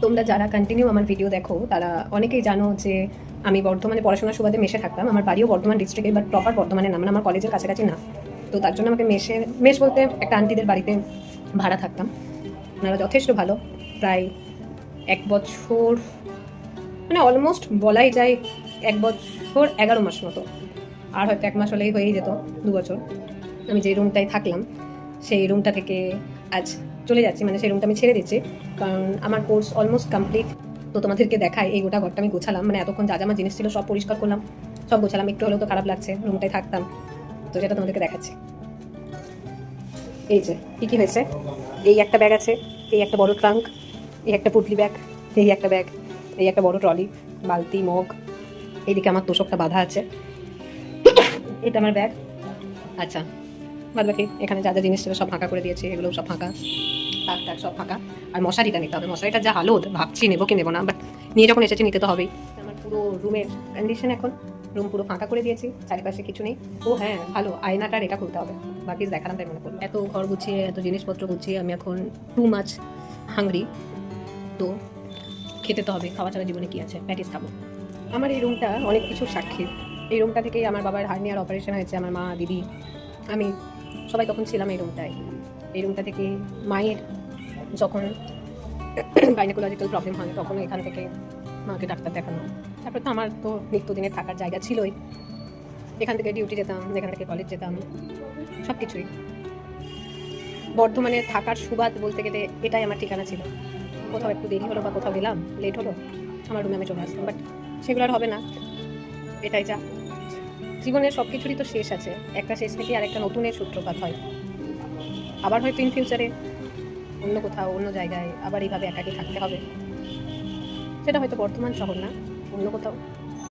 তোমরা যারা কন্টিনিউ আমার ভিডিও দেখো তারা অনেকেই জানো যে আমি বর্ধমানে পড়াশোনার সুবাদে মেসে থাকতাম। আমার বাড়িও বর্ধমান ডিস্ট্রিক্টে, বাট প্রপার বর্ধমানে না, মানে আমার কলেজের কাছাকাছি না। তো তার জন্য আমাকে মেস বলতে একটা আন্টিদের বাড়িতে ভাড়া থাকতাম। ওনারা যথেষ্ট ভালো। প্রায় 1 বছর, মানে অলমোস্ট বলাই যায় 1 বছর 11 মাস মতো, আর হয়তো 1 মাস হলেই হয়েই যেত 2 বছর। আমি যে রুমটায় থাকলাম সেই রুমটা থেকে আজ চলে যাচ্ছি, মানে সেই রুমটা আমি ছেড়ে দিচ্ছি, কারণ আমার কোর্স অলমোস্ট কমপ্লিট। তো তোমাদেরকে দেখাই, এই গোটা ঘরটা আমি গোছালাম, মানে এতক্ষণ যা যা আমার জিনিস ছিল সব পরিষ্কার করলাম, সব গোছালাম। একটু হলেও তো খারাপ লাগছে, রুমটায় থাকতাম, তো সেটা তোমাদেরকে দেখাচ্ছি। এই যে কী কী হয়েছে, এই একটা ব্যাগ আছে, এই একটা বড় ট্রাঙ্ক, এই একটা পুটলি ব্যাগ, এই একটা ব্যাগ, এই একটা বড় ট্রলি, বালতি, মগ, এইদিকে আমার তোষকটা বাঁধা আছে, এটা আমার ব্যাগ। আচ্ছা, বাদ বাকি এখানে যা যা জিনিস ছিল সব ফাঁকা করে দিয়েছি, এগুলো সব ফাঁকা, তাক টাক সব ফাঁকা। আর মশারিটা নিতে হবে, মশারিটা যা হালত, ভাবছি নেবো কি নেবো না, বাট নিয়ে যখন এসেছি নিতে তো হবেই। আমার পুরো রুমের কন্ডিশন এখন, রুম পুরো ফাঁকা করে দিয়েছি, চারিপাশে কিছু নেই। ও হ্যাঁ, ভালো আয়নাটার এটা খুলতে হবে, বাকি দেখালাম তাই মনে করলো। এত ঘর গুছিয়ে, এত জিনিসপত্র গুছিয়ে আমি এখন টু মাচ হাংরি। তো খেতে তো হবে, খাওয়া ছাড়া জীবনে কি আছে, প্যাটিস খাবো। আমার এই রুমটা অনেক কিছু সাক্ষী। এই রুমটা থেকেই আমার বাবার হার্নিয়ার অপারেশন হয়েছে, আমার মা, দিদি, আমি সবাই তখন ছিলাম এই রুমটায়। এই রুমটা থেকে মায়ের যখন গাইনোকোলজিক্যাল প্রবলেম হয় তখন এখান থেকে মাকে ডাক্তার দেখানো। তারপর তো আমার তো নিত্যদিনের থাকার জায়গা ছিলই, এখান থেকে ডিউটি যেতাম, এখান থেকে কলেজ যেতাম, সব কিছুই। বর্ধমানে থাকার সুবাদ বলতে গেলে এটাই আমার ঠিকানা ছিল। কোথাও একটু দেরি হলো বা কোথাও গেলাম লেট হলো, আমার রুমে আমি চলে আসতাম, বাট সেগুলো আর হবে না। এটাই যা, জীবনের সব কিছুরই তো শেষ আছে, একটা শেষ থেকে আর একটা নতুনের সূত্রপাত হয়। আবার হয়তো ইন ফিউচারে অন্য কোথাও, অন্য জায়গায় আবার এইভাবে একাকি থাকতে হবে, সেটা হয়তো বর্ধমান শহর না, অন্য কোথাও।